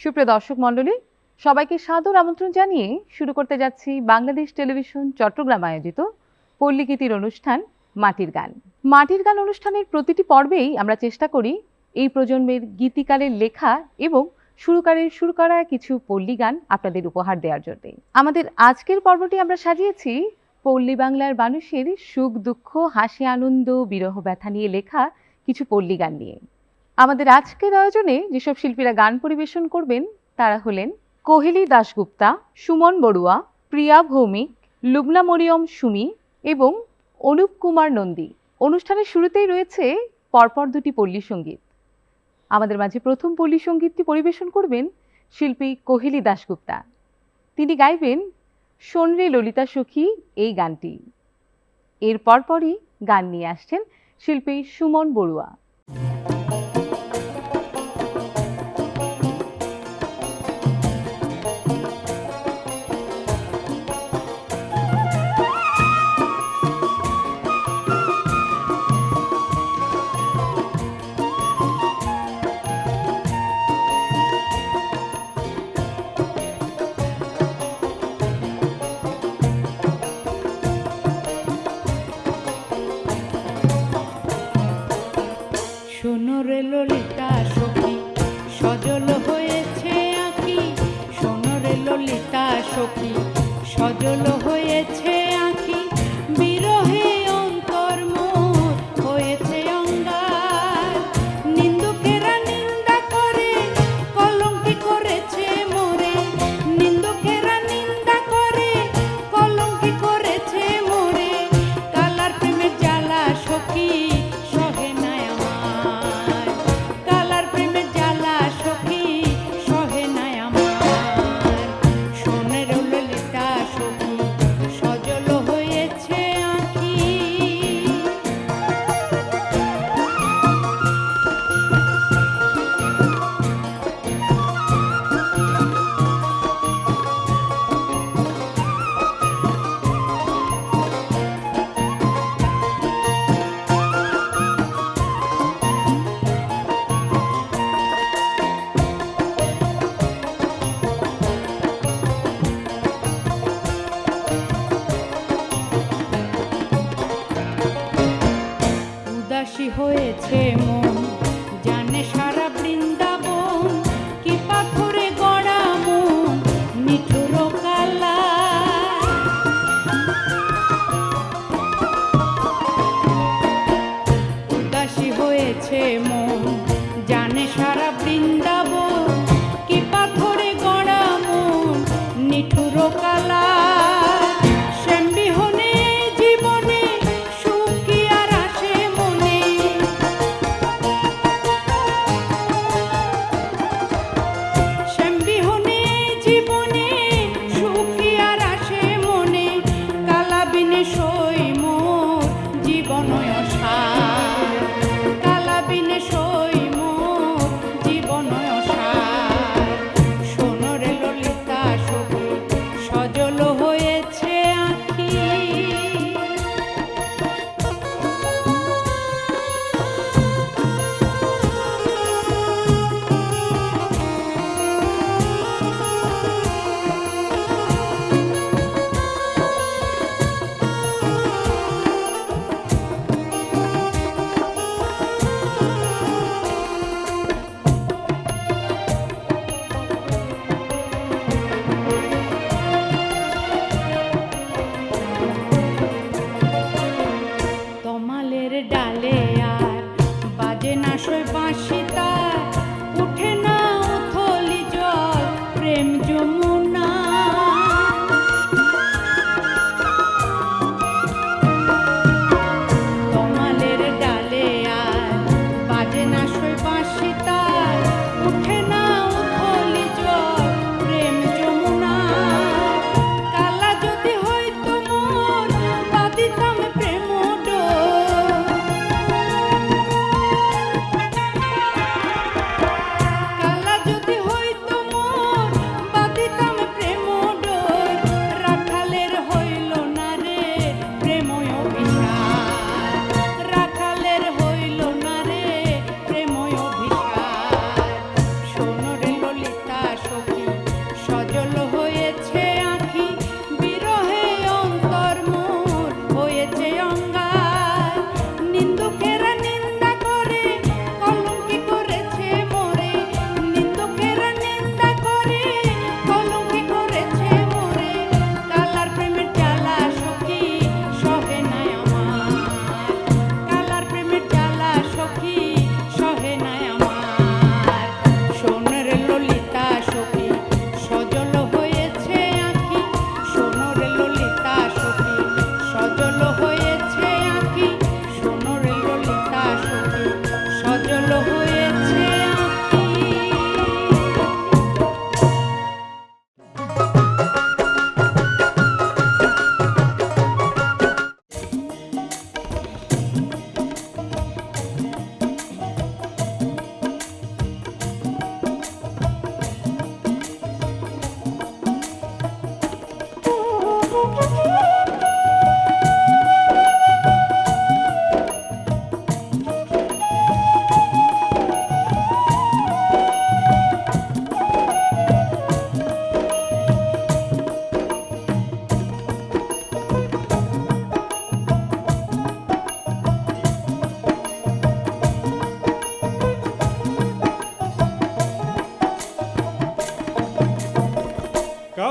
সুপ্রিয় দর্শক মণ্ডলী, সবাইকে সাদর আমন্ত্রণ জানিয়ে শুরু করতে যাচ্ছি বাংলাদেশ টেলিভিশন চট্টগ্রাম আয়োজিত পল্লীগীতির অনুষ্ঠান মাটির গান। মাটির গান অনুষ্ঠানের প্রতিটি পর্বেই আমরা চেষ্টা করি এই প্রজন্মের গীতিকারের লেখা এবং সুরকারের সুর করা কিছু পল্লী গান আপনাদের উপহার দেওয়ার জন্য। আমাদের আজকের পর্বটি আমরা সাজিয়েছি পল্লী বাংলার মানুষের সুখ দুঃখ, হাসি আনন্দ, বিরহ ব্যথা নিয়ে লেখা কিছু পল্লী গান নিয়ে। আমাদের আজকের আয়োজনে যেসব শিল্পীরা গান পরিবেশন করবেন তারা হলেন কোহেলি দাশগুপ্তা, সুমন বড়ুয়া, প্রিয়া ভৌমিক, লুবনা মরিয়ম সুমি এবং অনুপ কুমার নন্দী। অনুষ্ঠানের শুরুতেই রয়েছে পরপর দুটি পল্লী সঙ্গীত। আমাদের মাঝে প্রথম পল্লী সঙ্গীতটি পরিবেশন করবেন শিল্পী কোহেলি দাশগুপ্তা। তিনি গাইবেন শোনরে ললিতা সখী এই গানটি। এর পরপরই গান নিয়ে আসছেন শিল্পী সুমন বড়ুয়া। শোনরে ললিতা সখী সজল হয়েছে আঁখি, শোনরে ললিতা সখী সজল হয়েছে আঁখি, বিরহে অন্তর মোর হয়েছে অঙ্গার। নিন্দুকেরা নিন্দা করে কলঙ্কি করেছে মোরে, নিন্দুকেরা নিন্দা করে কলঙ্কি করেছে মোরে। কালার প্রেমের জ্বালা সখী সহে না আমার, কালার প্রেমের জ্বালা সখী সহে না আমার। শোনের ললিতা সখী সজল হয়েছে আঁখি। উদাসী হয়েছে মন, জানে সারা বৃন্দাবন, কি পাথরে গড়া মন নিঠুর কালা। উদাসী হয়েছে মন, জানে সারা বৃন্দাবন, কি পাথরে গড়া মন নিঠুর কালা। শ্যামবিহনে জীবনে সুখ কি আর আসে মনে, শ্যামবিহনে জীবনে সুখ কি আর আসে মনে। কালা বিনে সই মোর জীবন অসার, কালা বিনে সই মোর জীবন অসার।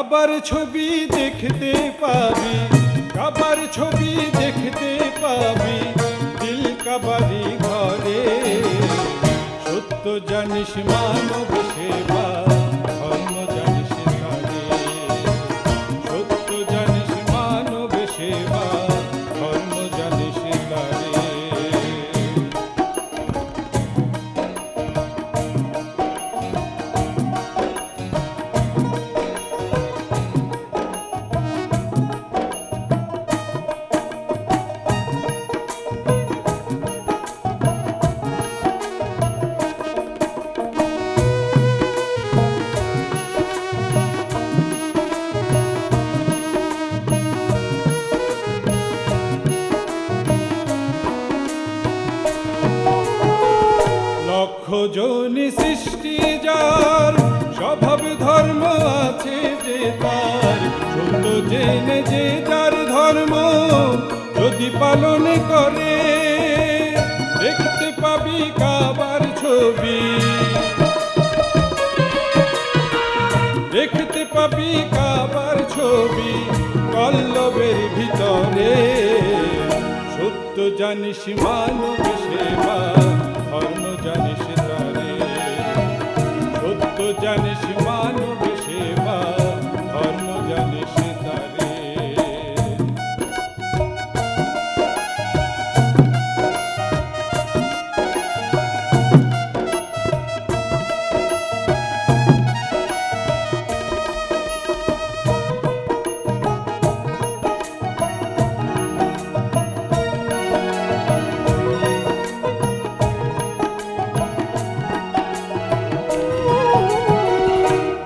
কাবার ছবি দেখতে পাবি, কাবার ছবি দেখতে পাবি, দিল কাবারি ঘরে। সত্য জানিস মানব সেবা, ধর্ম জানিস তারে। সত্য জানিস মানব সেবা, ধর্ম জানিস তারে। লক্ষ জনি সৃষ্টি যার, স্বভাব ধর্ম আছে যে তার। সত্য জেনে যে যার ধর্ম যদি পালন করে, দেখতে পাবি কাবার ছবি, দেখতে পাবি কাবার ছবি কল্লবের ভিতরে। সত্য জানিস মানব সেবা, ধর্ম জানিস তারে। সত্য জানিস মানব সেবা, ধর্ম জানিস তারে।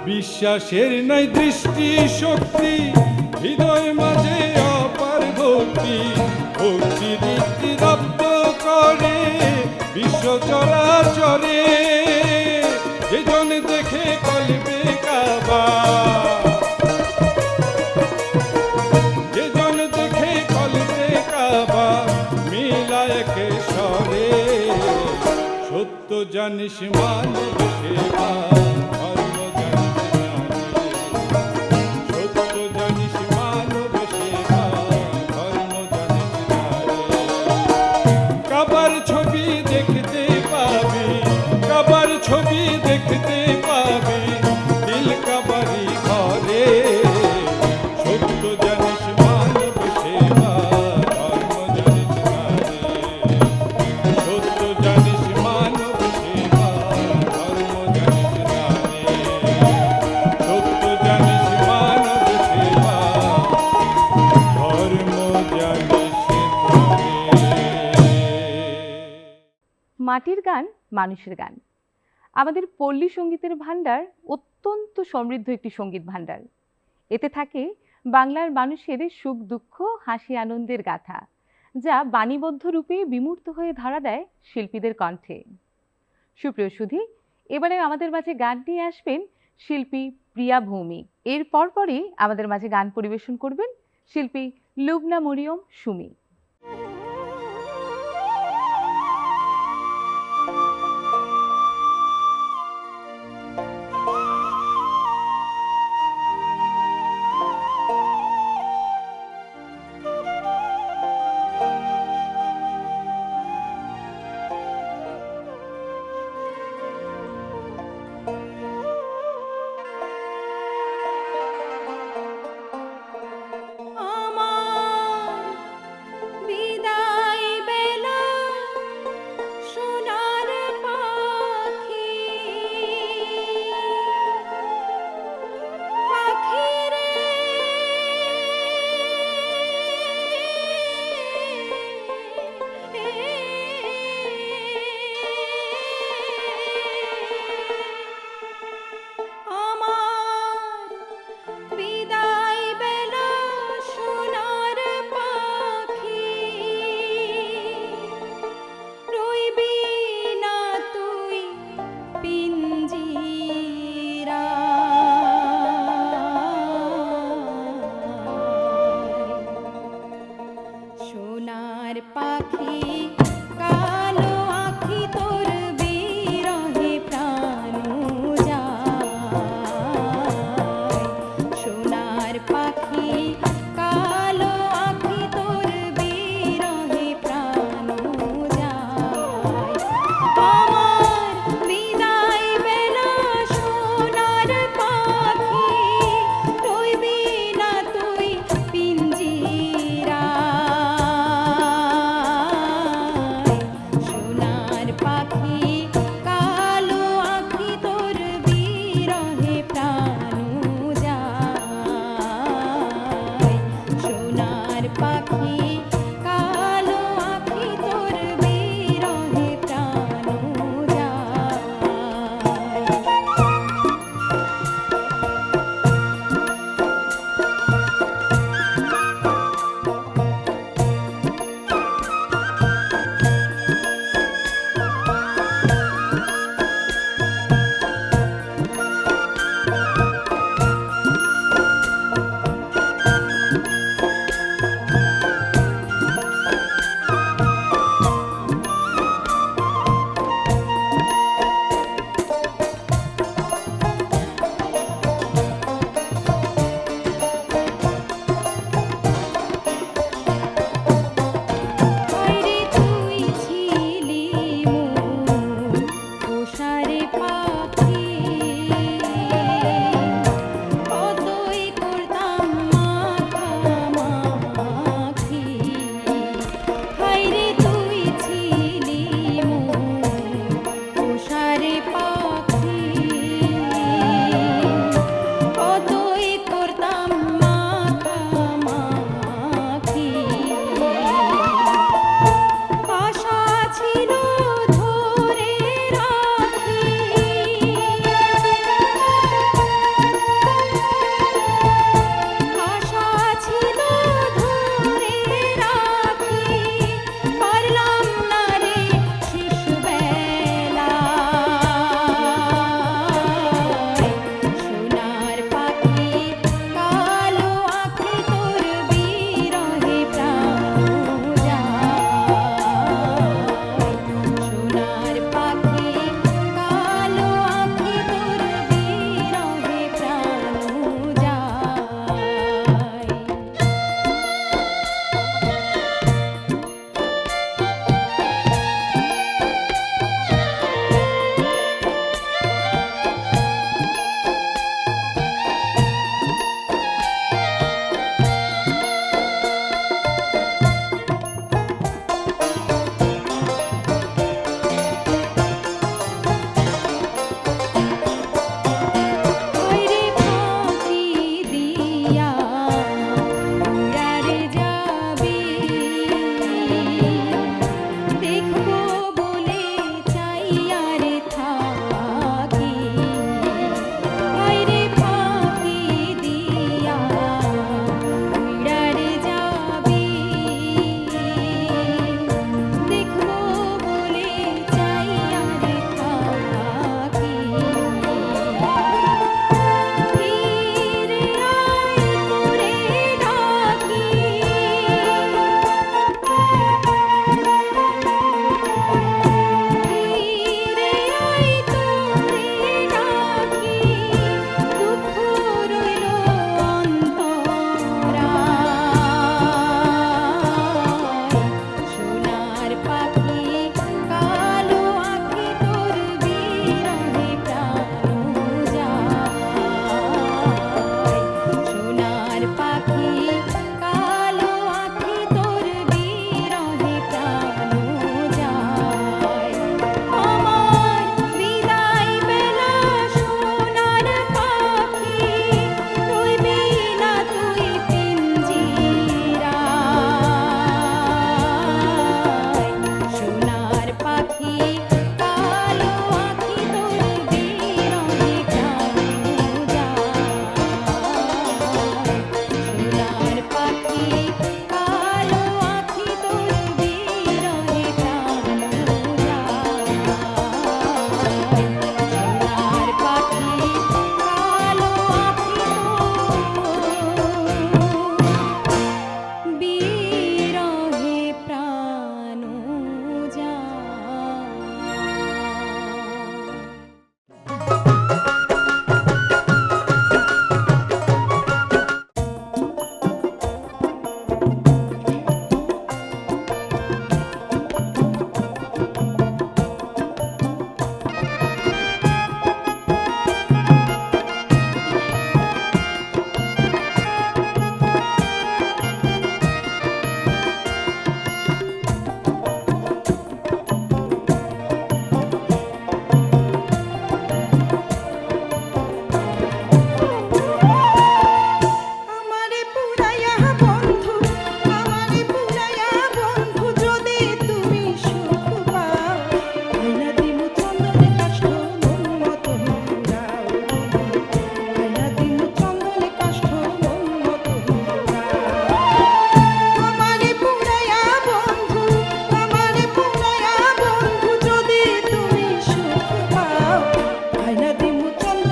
বিশ্বাসের নাই দৃষ্টি শক্তি, হৃদয় মাঝে অপার ভক্তি। ভক্তি রীতি রব্দ করে বিশ্ব চরাচরে। যেজন দেখে কলবে কাবা, যেজন দেখে কলবে কাবা, মিলায় কে স্বরে। সত্য জানিস মানব সেবা, ধর্ম জানিস তারে। সত্য জানিস মানব সেবা, ধর্ম জানিস তারে। কাবার ছবি দেখতে পাবি, কাবার ছবি দেখতে পাবি, দিল কাবারি ঘরে। সত্য জানিস মানব সেবা, ধর্ম জানিস তারে। সত্য জানিস মানব সেবা, ধর্ম জানিস তারে। সত্য জানিস মানব সেবা, ধর্ম জানিস তারে। মাটির গান মানুষের গান। আমাদের পল্লী সঙ্গীতের ভাণ্ডার অত্যন্ত সমৃদ্ধ একটি সঙ্গীত ভাণ্ডার। এতে থাকে বাংলার মানুষের সুখ দুঃখ, হাসি আনন্দের গাথা, যা বাণীবদ্ধ রূপে বিমূর্ত হয়ে ধরা দেয় শিল্পীদের কণ্ঠে। সুপ্রিয় সুধী, এবারে আমাদের মাঝে গান নিয়ে আসবেন শিল্পী প্রিয়া ভৌমিক। এর পরপরই আমাদের মাঝে গান পরিবেশন করবেন শিল্পী লুবনা মরিয়ম সুমি। আমার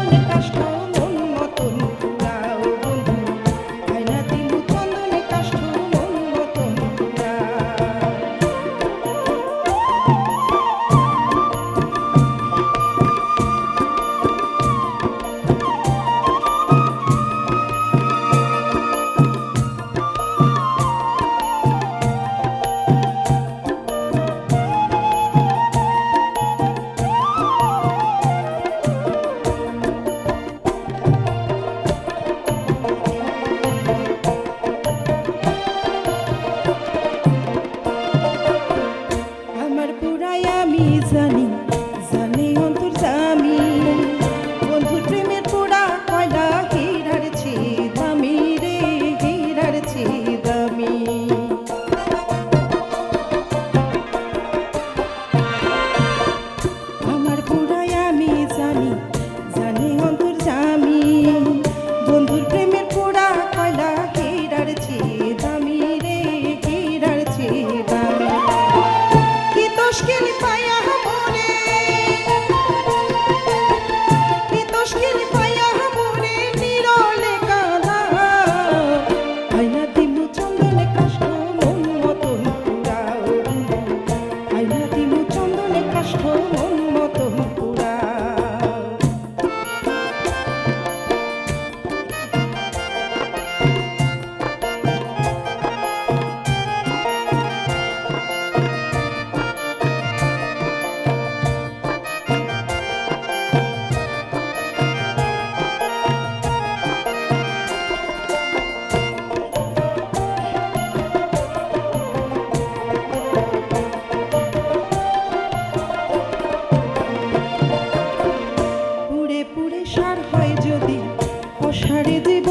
চন্দনে কাষ্ঠ মন মতন পুরাও বন্ধু আয়না দিমু চন্দনে কাষ্ঠ মন মতন পুরা আমার পুরাই আমি জানি জানি অন্তর্যামী বন্ধুর প্রেমের পোড়া কয়লা হীরার চেয়ে দামি রে হীরার চেয়ে দামি আমার পুরাই আমি জানি জানি অন্তর্যামী বন্ধুর প্রেমের পোড়া কয়লা হীরার চেয়ে দামি রে হীরার চেয়ে দামি কি তশকিল পায়া মোরে কি তশকিল পায়া মোরে নিরলে কাঁদা আয়না দিমু চন্দনে কাষ্ঠ মন মতন পুরাও বন্ধু আয়না দিমু চন্দনে কাষ্ঠ মন মতন পুরা পুড়ে পুড়ে সার হয় যদি অসারে দেব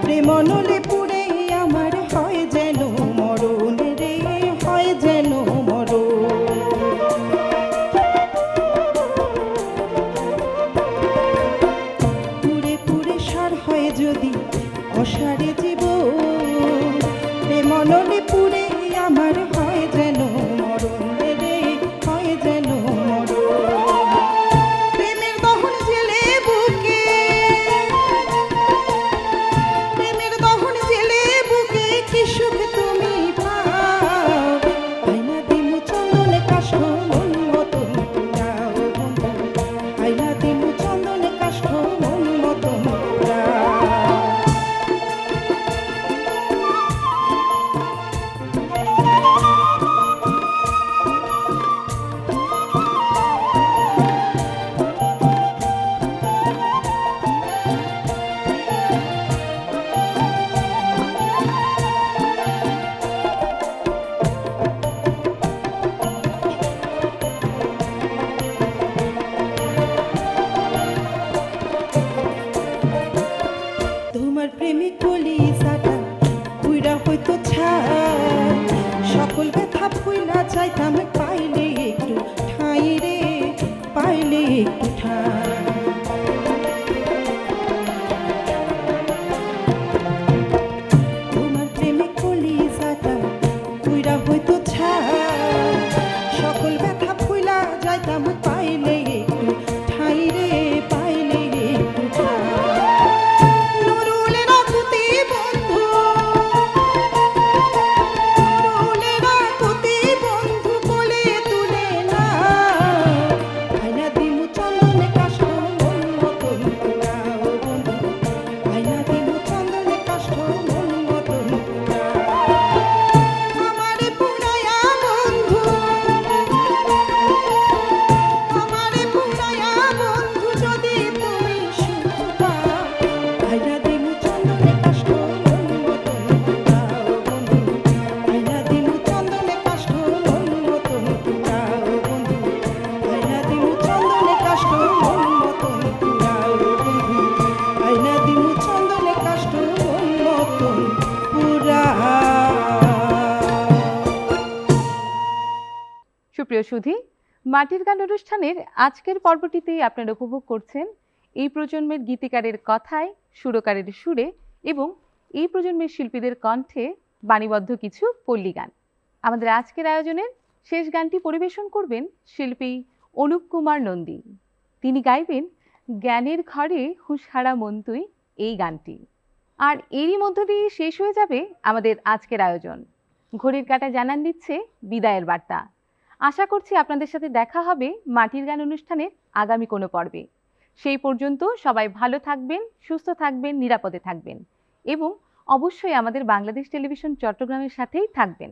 প্রেমনলে পুড়ে আমার হয় যেন মরণ রে হয় যেন মরণ পুড়ে পুড়ে সার হয় যদি অসারে জীব প্রেমনলে পুড়ে আমার হয় যেন মরণ রে হয় যেন মরণ প্রেমের দহন জেলে বুকে প্রেমের দহন জেলে বুকে কি সুখ তুমি পাও আয়না দিমু চন্দনে কাষ্ঠ মন মতন পুরাও বন্ধু আয়না দিমু চন্দনে কাষ্ঠ মন মতন পুরা তোমার প্রেমিক বলি সাটা পুইরা হইতো ছাই সকল ব্যথা ভুইলা চাইতাম পাইলে একটু ঠাই রে পাইলে একটু ঠাই তোমার প্রেমিক বলি সাটা পুইরা হইতো ছাই সকল ব্যথা ভুইলা যাইতাম পাইলে একটু ঠাই রে পাইলে একটু ঠাই নুরুলের আকুতি বন্ধু নুরুলের আকুতি বন্ধু বলে তুলে না আয়না দিমু চন্দনে কাষ্ঠ মন মতন পুরাও বন্ধু আয়না দিমু চন্দনে কাষ্ঠ মন মতন পুরা আমারে পুরায়া বন্ধু আমারে পুরায়া বন্ধু যদি তুমি সুখ পাও আয়না দিমু চন্দনে কাষ্ঠ মন মতন পুরাও বন্ধু আয়না দিমু চন্দনে কাষ্ঠ মন মতন পুরাও বন্ধু আয়না দিমু চন্দনে কাষ্ঠ মন মতন পুরাও বন্ধু আয়না দিমু চন্দনে কাষ্ঠ মন মতন পুরা সুপ্রিয় সুধী, মাটির গান অনুষ্ঠানের আজকের পর্বটিতে আপনারা উপভোগ করছেন এই প্রজন্মের গীতিকারের কথায়, সুরকারের সুরে এবং এই প্রজন্মের শিল্পীদের কণ্ঠে বাণীবদ্ধ কিছু পল্লী গান। আমাদের আজকের আয়োজনের শেষ গানটি পরিবেশন করবেন শিল্পী অনুপ কুমার নন্দী। তিনি গাইবেন জ্ঞানের ঘরে হুঁশহারা মন তুই, এই গানটি। আর এরই মধ্য দিয়ে শেষ হয়ে যাবে আমাদের আজকের আয়োজন। ঘড়ির কাঁটা জানান দিচ্ছে বিদায়ের বার্তা। আশা করছি আপনাদের সাথে দেখা হবে মাটির গান অনুষ্ঠানের আগামী কোনো পর্বে। সেই পর্যন্ত সবাই ভালো থাকবেন, সুস্থ থাকবেন, নিরাপদে থাকবেন এবং অবশ্যই আমাদের বাংলাদেশ টেলিভিশন চট্টগ্রামের সাথেই থাকবেন।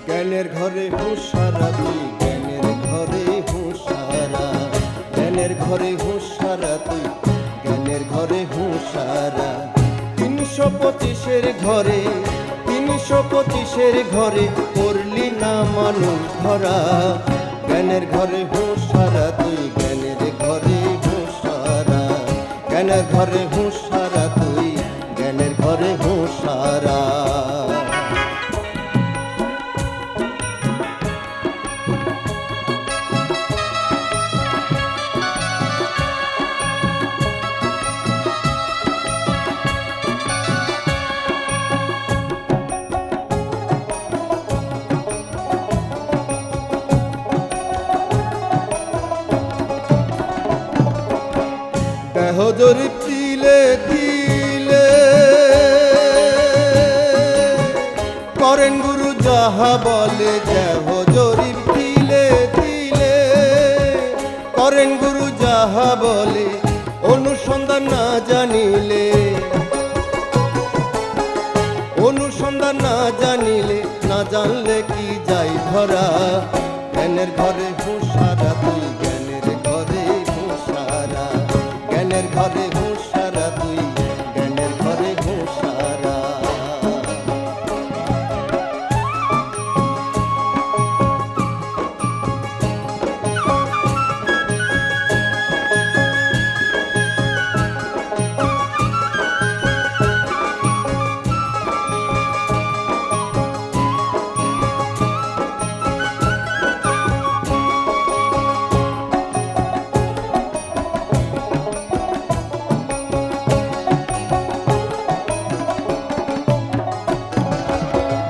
জ্ঞানের ঘরে হুঁশারা তুই, জ্ঞানের ঘরে হুঁশারা, জ্ঞানের ঘরে হুঁশারা তুই, জ্ঞানের ঘরে হুঁশারা। 325-এর ঘরে, 325-এর ঘরে করলি না মানুষ ধরা। জ্ঞানের ঘরে হুঁশারা তুই, জ্ঞানের ঘরে হুঁশারা, জ্ঞানের ঘরে হুঁশারা তুই, জ্ঞানের ঘরে হুঁশারা। দেহ জরিপ দিলে দিলে করেন গুরু যাহা বলে। দেহ জরিপ দিলে দিলে করেন গুরু যাহা বলে। অনুসন্ধান না জানিলে, অনুসন্ধান না জানিলে, না জানলে কি যাই ধরা। জ্ঞানের ঘরে হুঁশারা তুই, জ্ঞানের ঘরে হুঁশারা, জ্ঞানের ঘরে হুঁশারা তুই, জ্ঞানের ঘরে হুঁশারা।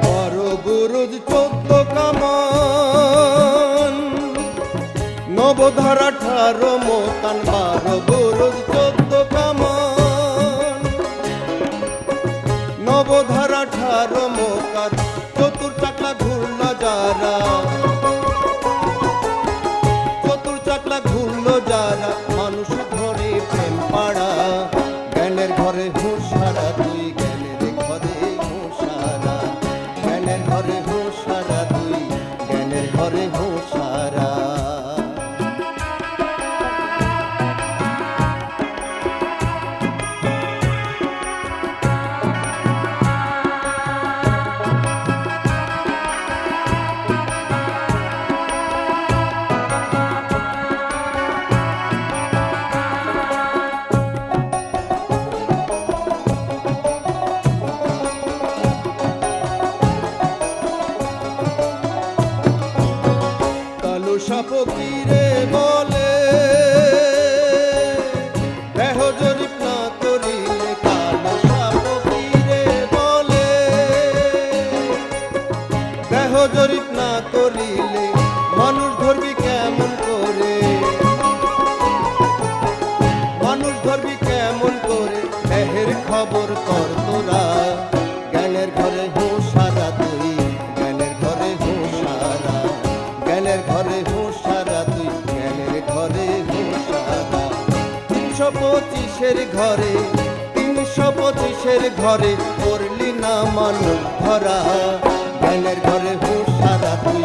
বড় বুরুজ 14 কামান, নবধারা 18 মোতান। 12 বুরুজ 14 কামান, নবধারা 18 মোতান। চতুর চাকলা ঘুরলো যারা, চতুর চাকলা ঘুরলো যারা, মানুষ ধরে প্রেম পাড়া। জ্ঞানের ঘরে হুঁশারা তুই, জ্ঞানের ঘরে হুঁশারা, জ্ঞানের ঘরে হুঁশারা তুই, জ্ঞানের ঘরে হুঁশারা। ফকিরে বলে দেহ জরিপ না করিলে। কালো ফকিরে বলে দেহ জরিপ না করিলে, মানুষ ধরবি কেমন করে, মানুষ ধরবি কেমন করে। দেহের খবর কর তোরা, জ্ঞানের ঘরে হুঁশারা তুই, জ্ঞানের ঘরে হুঁশারা, জ্ঞানের ঘরে হুঁশারা তুই, জ্ঞানের ঘরে হুঁশারা। 325-এর ঘরে, 325-এর ঘরে করলি না মানুষ ধরা। জ্ঞানের ঘরে হুঁশারা তুই,